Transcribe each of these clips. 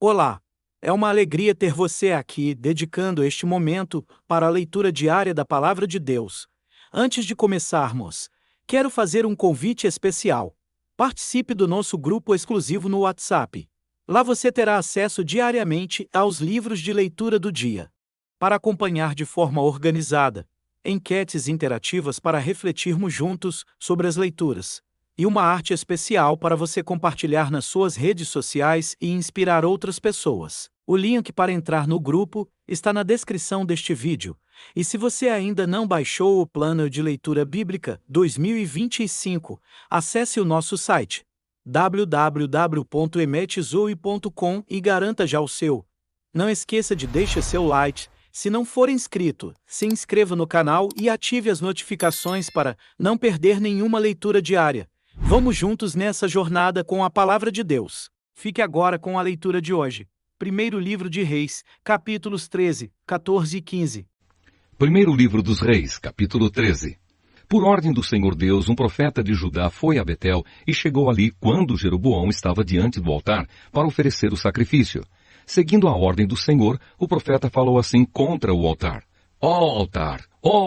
Olá! É uma alegria ter você aqui, dedicando este momento para a leitura diária da Palavra de Deus. Antes de começarmos, quero fazer um convite especial. Participe do nosso grupo exclusivo no WhatsApp. Lá você terá acesso diariamente aos livros de leitura do dia. Para acompanhar de forma organizada, enquetes interativas para refletirmos juntos sobre as leituras, e uma arte especial para você compartilhar nas suas redes sociais e inspirar outras pessoas. O link para entrar no grupo está na descrição deste vídeo. E se você ainda não baixou o Plano de Leitura Bíblica 2025, acesse o nosso site www.emetzoe.com e garanta já o seu. Não esqueça de deixar seu like. Se não for inscrito, se inscreva no canal e ative as notificações para não perder nenhuma leitura diária. Vamos juntos nessa jornada com a Palavra de Deus. Fique agora com a leitura de hoje. Primeiro livro de Reis, capítulos 13, 14 e 15. Primeiro livro dos Reis, capítulo 13. Por ordem do Senhor Deus, um profeta de Judá foi a Betel e chegou ali quando Jeroboão estava diante do altar para oferecer o sacrifício. Seguindo a ordem do Senhor, o profeta falou assim contra o altar. Ó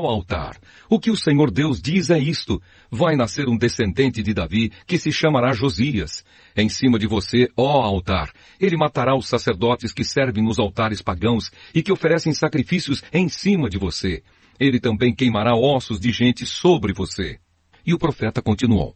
altar, o que o Senhor Deus diz é isto: vai nascer um descendente de Davi que se chamará Josias. Em cima de você, ó altar, ele matará os sacerdotes que servem nos altares pagãos e que oferecem sacrifícios em cima de você. Ele também queimará ossos de gente sobre você. E o profeta continuou.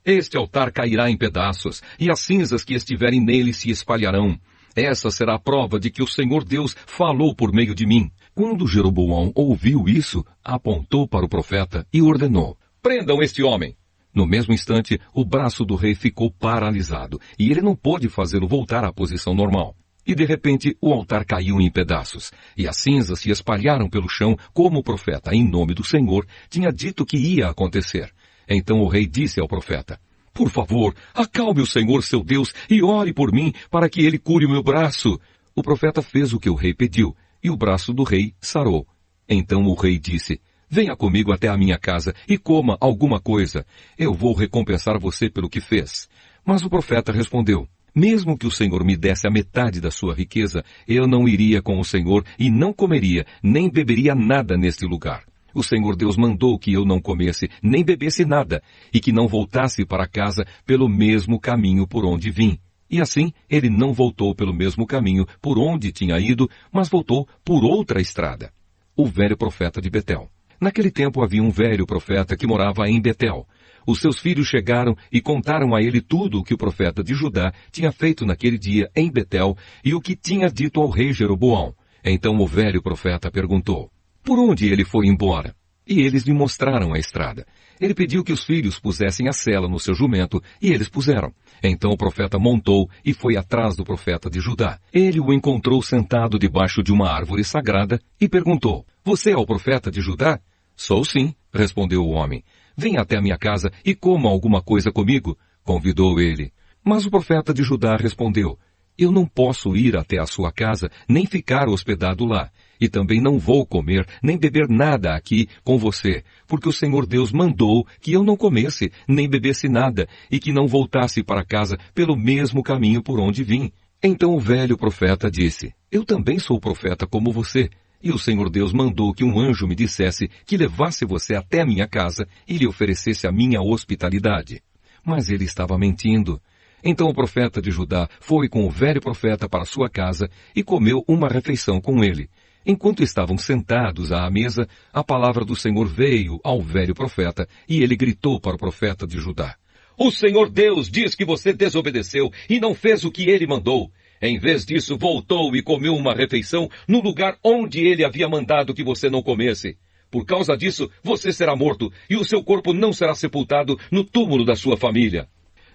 Este altar cairá em pedaços, e as cinzas que estiverem nele se espalharão. Essa será a prova de que o Senhor Deus falou por meio de mim. Quando Jeroboão ouviu isso, apontou para o profeta e ordenou: prendam este homem. No mesmo instante, o braço do rei ficou paralisado, e ele não pôde fazê-lo voltar à posição normal. E de repente, o altar caiu em pedaços, e as cinzas se espalharam pelo chão, como o profeta, em nome do Senhor, tinha dito que ia acontecer. Então o rei disse ao profeta: por favor, acalme o Senhor seu Deus e ore por mim para que ele cure o meu braço. O profeta fez o que o rei pediu, e o braço do rei sarou. Então o rei disse: venha comigo até a minha casa e coma alguma coisa. Eu vou recompensar você pelo que fez. Mas o profeta respondeu: mesmo que o Senhor me desse a metade da sua riqueza, eu não iria com o Senhor e não comeria, nem beberia nada neste lugar. O Senhor Deus mandou que eu não comesse, nem bebesse nada, e que não voltasse para casa pelo mesmo caminho por onde vim. E assim, ele não voltou pelo mesmo caminho por onde tinha ido, mas voltou por outra estrada. O velho profeta de Betel. Naquele tempo havia um velho profeta que morava em Betel. Os seus filhos chegaram e contaram a ele tudo o que o profeta de Judá tinha feito naquele dia em Betel e o que tinha dito ao rei Jeroboão. Então o velho profeta perguntou: por onde ele foi embora? E eles lhe mostraram a estrada. Ele pediu que os filhos pusessem a sela no seu jumento, e eles puseram. Então o profeta montou e foi atrás do profeta de Judá. Ele o encontrou sentado debaixo de uma árvore sagrada e perguntou: você é o profeta de Judá? Sou sim, respondeu o homem. Venha até a minha casa e coma alguma coisa comigo, convidou ele. Mas o profeta de Judá respondeu: eu não posso ir até a sua casa, nem ficar hospedado lá. E também não vou comer, nem beber nada aqui com você, porque o Senhor Deus mandou que eu não comesse, nem bebesse nada, e que não voltasse para casa pelo mesmo caminho por onde vim. Então o velho profeta disse: eu também sou profeta como você, e o Senhor Deus mandou que um anjo me dissesse que levasse você até a minha casa e lhe oferecesse a minha hospitalidade. Mas ele estava mentindo. Então o profeta de Judá foi com o velho profeta para sua casa e comeu uma refeição com ele. Enquanto estavam sentados à mesa, a palavra do Senhor veio ao velho profeta e ele gritou para o profeta de Judá: o Senhor Deus diz que você desobedeceu e não fez o que ele mandou. Em vez disso, voltou e comeu uma refeição no lugar onde ele havia mandado que você não comesse. Por causa disso, você será morto e o seu corpo não será sepultado no túmulo da sua família.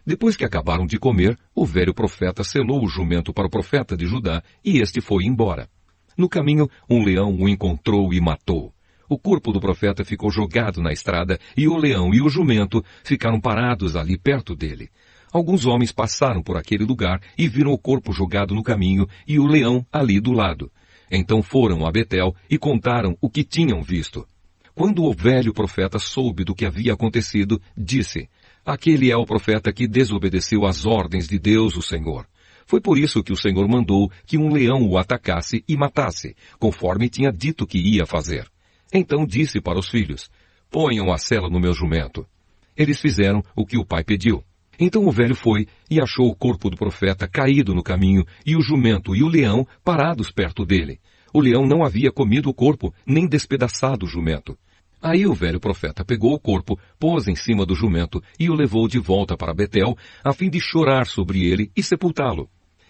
Depois que acabaram de comer, o velho profeta selou o jumento para o profeta de Judá e este foi embora. No caminho, um leão o encontrou e matou. O corpo do profeta ficou jogado na estrada e o leão e o jumento ficaram parados ali perto dele. Alguns homens passaram por aquele lugar e viram o corpo jogado no caminho e o leão ali do lado. Então foram a Betel e contaram o que tinham visto. Quando o velho profeta soube do que havia acontecido, disse: aquele é o profeta que desobedeceu às ordens de Deus, o Senhor. Foi por isso que o Senhor mandou que um leão o atacasse e matasse, conforme tinha dito que ia fazer. Então disse para os filhos: ponham a sela no meu jumento. Eles fizeram o que o pai pediu. Então o velho foi e achou o corpo do profeta caído no caminho e o jumento e o leão parados perto dele. O leão não havia comido o corpo, nem despedaçado o jumento. Aí o velho profeta pegou o corpo, pôs em cima do jumento e o levou de volta para Betel, a fim de chorar sobre ele e sepultá-lo.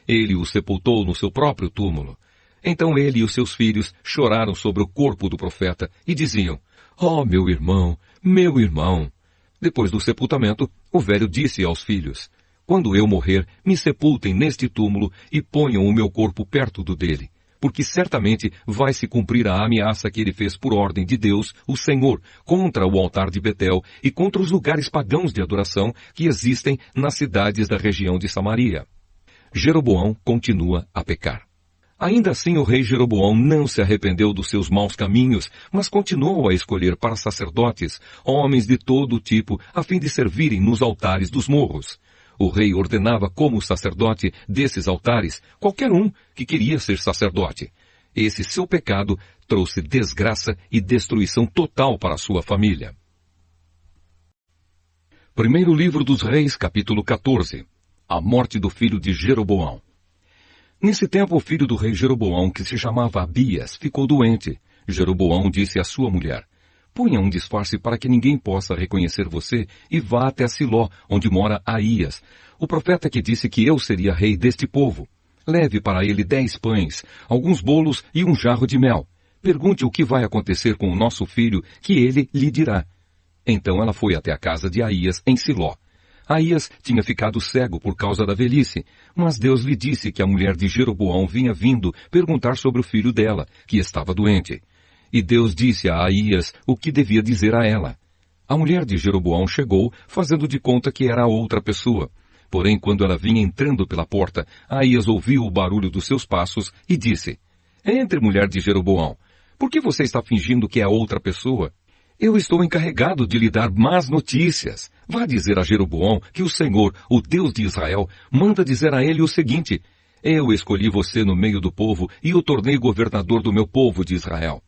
Ele o sepultou no seu próprio túmulo. Então ele e os seus filhos choraram sobre o corpo do profeta e diziam: ó, meu irmão, meu irmão. Depois do sepultamento, o velho disse aos filhos: quando eu morrer, me sepultem neste túmulo e ponham o meu corpo perto do dele, porque certamente vai se cumprir a ameaça que ele fez por ordem de Deus, o Senhor, contra o altar de Betel e contra os lugares pagãos de adoração que existem nas cidades da região de Samaria. Jeroboão continua a pecar. Ainda assim o rei Jeroboão não se arrependeu dos seus maus caminhos, mas continuou a escolher para sacerdotes, homens de todo tipo, a fim de servirem nos altares dos morros. O rei ordenava como sacerdote desses altares qualquer um que queria ser sacerdote. Esse seu pecado trouxe desgraça e destruição total para a sua família. Primeiro livro dos Reis, capítulo 14. A morte do filho de Jeroboão. Nesse tempo, o filho do rei Jeroboão, que se chamava Abias, ficou doente. Jeroboão disse à sua mulher: ponha um disfarce para que ninguém possa reconhecer você e vá até Siló, onde mora Aías, o profeta que disse que eu seria rei deste povo. Leve para ele 10 pães, alguns bolos e um jarro de mel. Pergunte o que vai acontecer com o nosso filho, que ele lhe dirá. Então ela foi até a casa de Aías, em Siló. Aías tinha ficado cego por causa da velhice, mas Deus lhe disse que a mulher de Jeroboão vinha vindo perguntar sobre o filho dela, que estava doente. E Deus disse a Aías o que devia dizer a ela. A mulher de Jeroboão chegou, fazendo de conta que era outra pessoa. Porém, quando ela vinha entrando pela porta, Aías ouviu o barulho dos seus passos e disse: entre, mulher de Jeroboão. Por que você está fingindo que é outra pessoa? Eu estou encarregado de lhe dar más notícias. Vá dizer a Jeroboão que o Senhor, o Deus de Israel, manda dizer a ele o seguinte: eu escolhi você no meio do povo e o tornei governador do meu povo de Israel.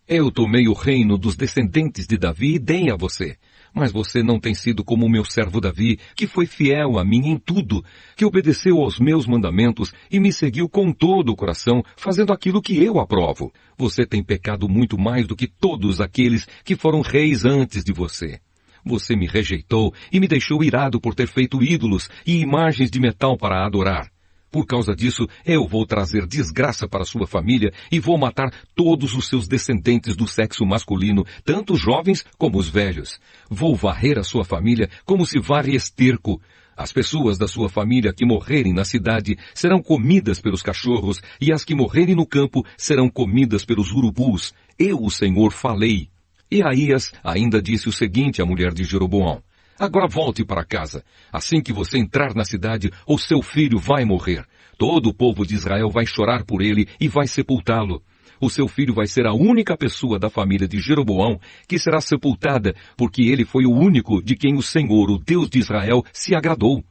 Eu tomei o reino dos descendentes de Davi e dei a você. Mas você não tem sido como o meu servo Davi, que foi fiel a mim em tudo, que obedeceu aos meus mandamentos e me seguiu com todo o coração, fazendo aquilo que eu aprovo. Você tem pecado muito mais do que todos aqueles que foram reis antes de você. Você me rejeitou e me deixou irado por ter feito ídolos e imagens de metal para adorar. Por causa disso, eu vou trazer desgraça para sua família e vou matar todos os seus descendentes do sexo masculino, tanto os jovens como os velhos. Vou varrer a sua família como se varre esterco. As pessoas da sua família que morrerem na cidade serão comidas pelos cachorros, e as que morrerem no campo serão comidas pelos urubus. Eu, o Senhor, falei. E Aías ainda disse o seguinte à mulher de Jeroboão: agora volte para casa. Assim que você entrar na cidade, o seu filho vai morrer. Todo o povo de Israel vai chorar por ele e vai sepultá-lo. O seu filho vai ser a única pessoa da família de Jeroboão que será sepultada, porque ele foi o único de quem o Senhor, o Deus de Israel, se agradou.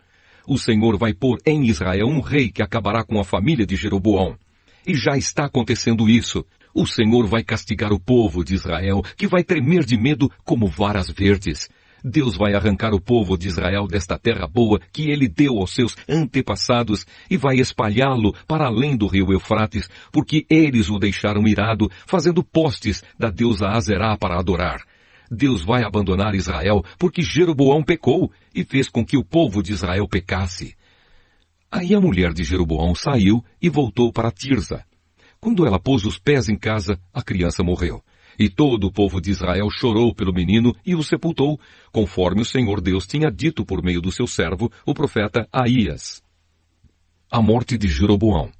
O Senhor vai pôr em Israel um rei que acabará com a família de Jeroboão. E já está acontecendo isso. O Senhor vai castigar o povo de Israel, que vai tremer de medo como varas verdes. Deus vai arrancar o povo de Israel desta terra boa que ele deu aos seus antepassados e vai espalhá-lo para além do rio Eufrates, porque eles o deixaram irado, fazendo postes da deusa Azerá para adorar. Deus vai abandonar Israel porque Jeroboão pecou e fez com que o povo de Israel pecasse. Aí a mulher de Jeroboão saiu e voltou para Tirza. Quando ela pôs os pés em casa, a criança morreu. E todo o povo de Israel chorou pelo menino e o sepultou, conforme o Senhor Deus tinha dito por meio do seu servo, o profeta Aías. A morte de Jeroboão.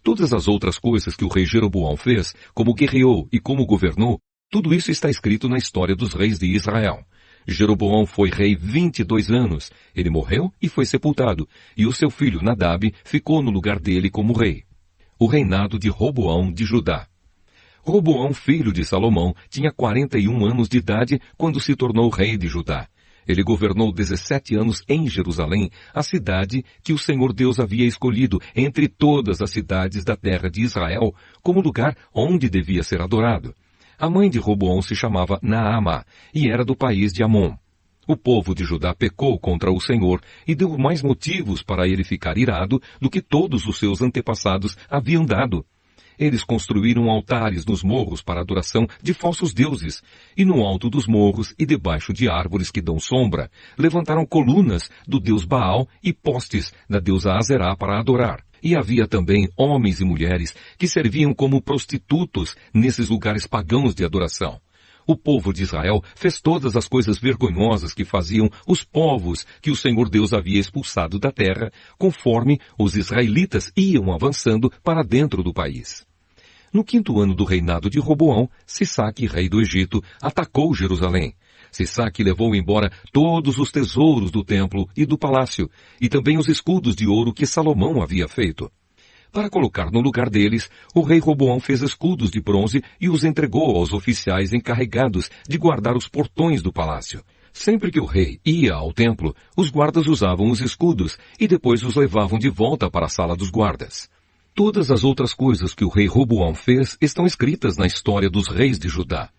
Todas as outras coisas que o rei Jeroboão fez, como guerreou e como governou, tudo isso está escrito na história dos reis de Israel. Jeroboão foi rei 22 anos. Ele morreu e foi sepultado, e o seu filho Nadab ficou no lugar dele como rei. O reinado de Roboão de Judá. Roboão, filho de Salomão, tinha 41 anos de idade quando se tornou rei de Judá. Ele governou 17 anos em Jerusalém, a cidade que o Senhor Deus havia escolhido entre todas as cidades da terra de Israel como lugar onde devia ser adorado. A mãe de Roboão se chamava Naamá e era do país de Amon. O povo de Judá pecou contra o Senhor e deu mais motivos para ele ficar irado do que todos os seus antepassados haviam dado. Eles construíram altares nos morros para adoração de falsos deuses, e no alto dos morros e debaixo de árvores que dão sombra, levantaram colunas do deus Baal e postes da deusa Azerá para adorar. E havia também homens e mulheres que serviam como prostitutos nesses lugares pagãos de adoração. O povo de Israel fez todas as coisas vergonhosas que faziam os povos que o Senhor Deus havia expulsado da terra, conforme os israelitas iam avançando para dentro do país. No 5º ano do reinado de Roboão, Sisaque, rei do Egito, atacou Jerusalém. Sisaque levou embora todos os tesouros do templo e do palácio, e também os escudos de ouro que Salomão havia feito. Para colocar no lugar deles, o rei Roboão fez escudos de bronze e os entregou aos oficiais encarregados de guardar os portões do palácio. Sempre que o rei ia ao templo, os guardas usavam os escudos e depois os levavam de volta para a sala dos guardas. Todas as outras coisas que o rei Roboão fez estão escritas na história dos reis de Judá.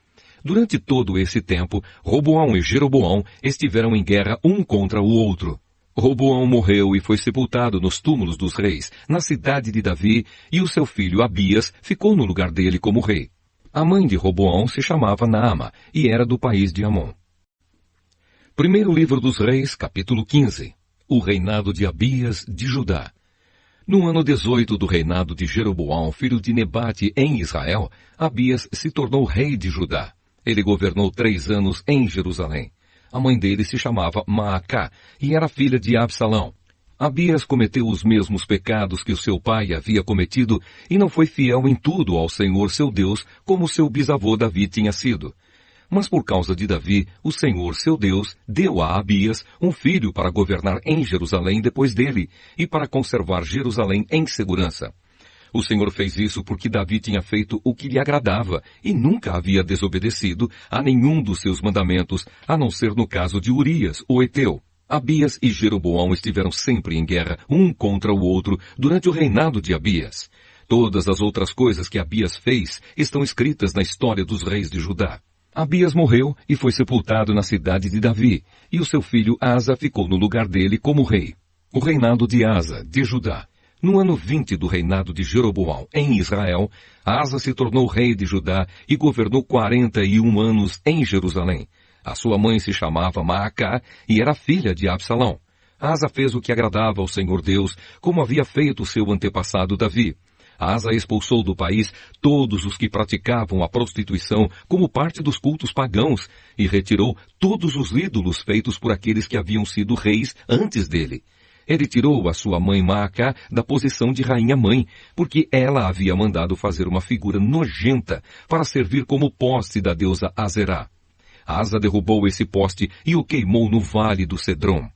Durante todo esse tempo, Roboão e Jeroboão estiveram em guerra um contra o outro. Roboão morreu e foi sepultado nos túmulos dos reis, na cidade de Davi, e o seu filho Abias ficou no lugar dele como rei. A mãe de Roboão se chamava Naamá e era do país de Amon. Primeiro livro dos Reis, capítulo 15. O reinado de Abias de Judá. No ano 18 do reinado de Jeroboão, filho de Nebate, em Israel, Abias se tornou rei de Judá. Ele governou 3 anos em Jerusalém. A mãe dele se chamava Maacá e era filha de Absalão. Abias cometeu os mesmos pecados que o seu pai havia cometido e não foi fiel em tudo ao Senhor seu Deus, como seu bisavô Davi tinha sido. Mas por causa de Davi, o Senhor seu Deus deu a Abias um filho para governar em Jerusalém depois dele e para conservar Jerusalém em segurança. O Senhor fez isso porque Davi tinha feito o que lhe agradava e nunca havia desobedecido a nenhum dos seus mandamentos, a não ser no caso de Urias, o Eteu. Abias e Jeroboão estiveram sempre em guerra, um contra o outro, durante o reinado de Abias. Todas as outras coisas que Abias fez estão escritas na história dos reis de Judá. Abias morreu e foi sepultado na cidade de Davi, e o seu filho Asa ficou no lugar dele como rei. O reinado de Asa, de Judá. No ano 20 do reinado de Jeroboão, em Israel, Asa se tornou rei de Judá e governou 41 anos em Jerusalém. A sua mãe se chamava Maacá e era filha de Absalão. Asa fez o que agradava ao Senhor Deus, como havia feito seu antepassado Davi. Asa expulsou do país todos os que praticavam a prostituição como parte dos cultos pagãos e retirou todos os ídolos feitos por aqueles que haviam sido reis antes dele. Ele tirou a sua mãe Maacá da posição de rainha-mãe, porque ela havia mandado fazer uma figura nojenta para servir como poste da deusa Azerá. Asa derrubou esse poste e o queimou no vale do Cedrom.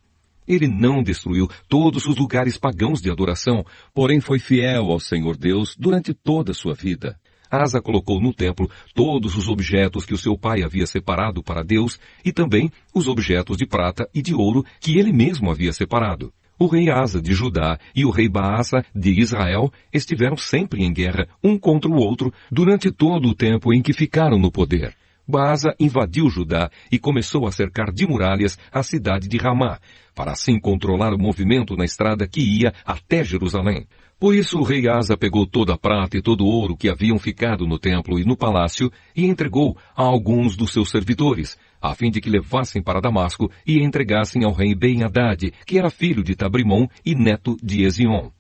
Ele não destruiu todos os lugares pagãos de adoração, porém foi fiel ao Senhor Deus durante toda a sua vida. Asa colocou no templo todos os objetos que o seu pai havia separado para Deus e também os objetos de prata e de ouro que ele mesmo havia separado. O rei Asa de Judá e o rei Baasa de Israel estiveram sempre em guerra, um contra o outro, durante todo o tempo em que ficaram no poder. Baasa invadiu Judá e começou a cercar de muralhas a cidade de Ramá, para assim controlar o movimento na estrada que ia até Jerusalém. Por isso o rei Asa pegou toda a prata e todo o ouro que haviam ficado no templo e no palácio e entregou a alguns dos seus servidores, a fim de que levassem para Damasco e entregassem ao rei Ben-Hadad, que era filho de Tabrimon e neto de Ezion.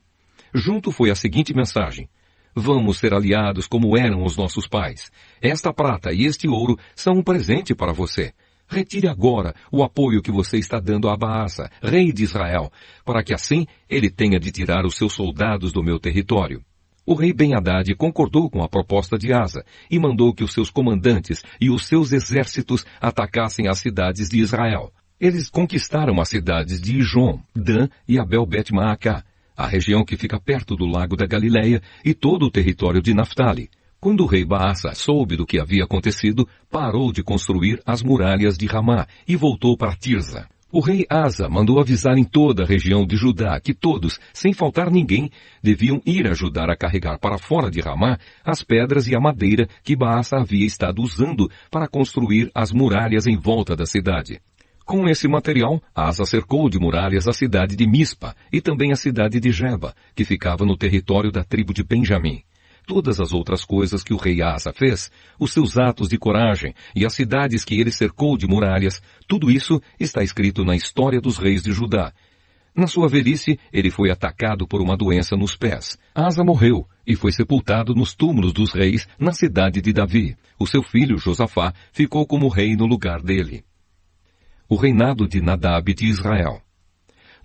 Junto foi a seguinte mensagem: Vamos ser aliados como eram os nossos pais. Esta prata e este ouro são um presente para você. Retire agora o apoio que você está dando a Baasa, rei de Israel, para que assim ele tenha de tirar os seus soldados do meu território. O rei Ben-Hadad concordou com a proposta de Asa e mandou que os seus comandantes e os seus exércitos atacassem as cidades de Israel. Eles conquistaram as cidades de Ijon, Dan e Abel-Bet-Maacá, a região que fica perto do lago da Galileia e todo o território de Naftali. Quando o rei Baasa soube do que havia acontecido, parou de construir as muralhas de Ramá e voltou para Tirza. O rei Asa mandou avisar em toda a região de Judá que todos, sem faltar ninguém, deviam ir ajudar a carregar para fora de Ramá as pedras e a madeira que Baasa havia estado usando para construir as muralhas em volta da cidade. Com esse material, Asa cercou de muralhas a cidade de Mispa e também a cidade de Geba, que ficava no território da tribo de Benjamim. Todas as outras coisas que o rei Asa fez, os seus atos de coragem e as cidades que ele cercou de muralhas, tudo isso está escrito na história dos reis de Judá. Na sua velhice, ele foi atacado por uma doença nos pés. Asa morreu e foi sepultado nos túmulos dos reis na cidade de Davi. O seu filho Josafá ficou como rei no lugar dele. O reinado de Nadab de Israel.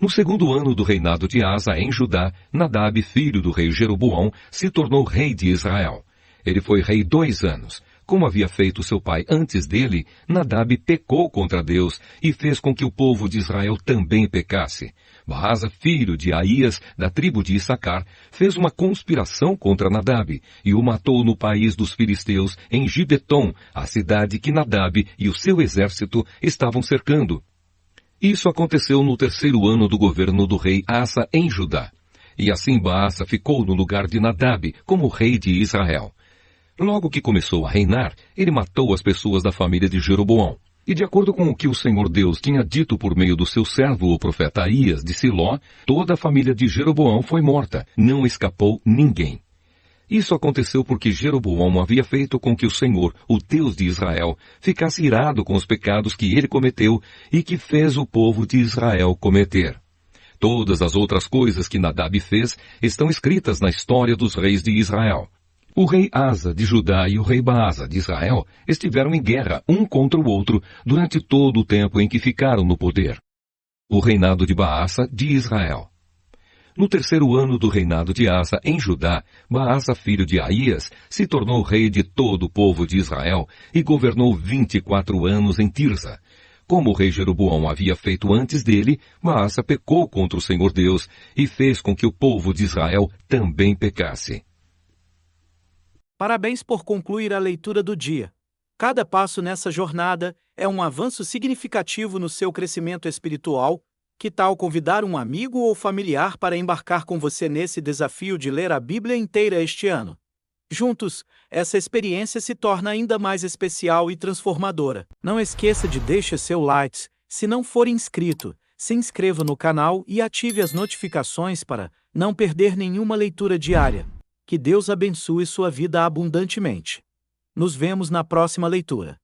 No segundo ano do reinado de Asa em Judá, Nadab, filho do rei Jeroboão, se tornou rei de Israel. Ele foi rei 2 anos. Como havia feito seu pai antes dele, Nadab pecou contra Deus e fez com que o povo de Israel também pecasse. Baasa, filho de Aías, da tribo de Issacar, fez uma conspiração contra Nadab e o matou no país dos filisteus, em Gibeton, a cidade que Nadab e o seu exército estavam cercando. Isso aconteceu no 3º ano do governo do rei Asa em Judá. E assim Baasa ficou no lugar de Nadab como rei de Israel. Logo que começou a reinar, ele matou as pessoas da família de Jeroboão. E de acordo com o que o Senhor Deus tinha dito por meio do seu servo, o profeta Aías de Siló, toda a família de Jeroboão foi morta, não escapou ninguém. Isso aconteceu porque Jeroboão havia feito com que o Senhor, o Deus de Israel, ficasse irado com os pecados que ele cometeu e que fez o povo de Israel cometer. Todas as outras coisas que Nadab fez estão escritas na história dos reis de Israel. O rei Asa de Judá e o rei Baasa de Israel estiveram em guerra um contra o outro durante todo o tempo em que ficaram no poder. O reinado de Baasa de Israel. No 3º ano do reinado de Asa em Judá, Baasa, filho de Aías, se tornou rei de todo o povo de Israel e governou 24 anos em Tirza. Como o rei Jeroboão havia feito antes dele, Baasa pecou contra o Senhor Deus e fez com que o povo de Israel também pecasse. Parabéns por concluir a leitura do dia. Cada passo nessa jornada é um avanço significativo no seu crescimento espiritual. Que tal convidar um amigo ou familiar para embarcar com você nesse desafio de ler a Bíblia inteira este ano? Juntos, essa experiência se torna ainda mais especial e transformadora. Não esqueça de deixar seu like. Se não for inscrito, se inscreva no canal e ative as notificações para não perder nenhuma leitura diária. Que Deus abençoe sua vida abundantemente. Nos vemos na próxima leitura.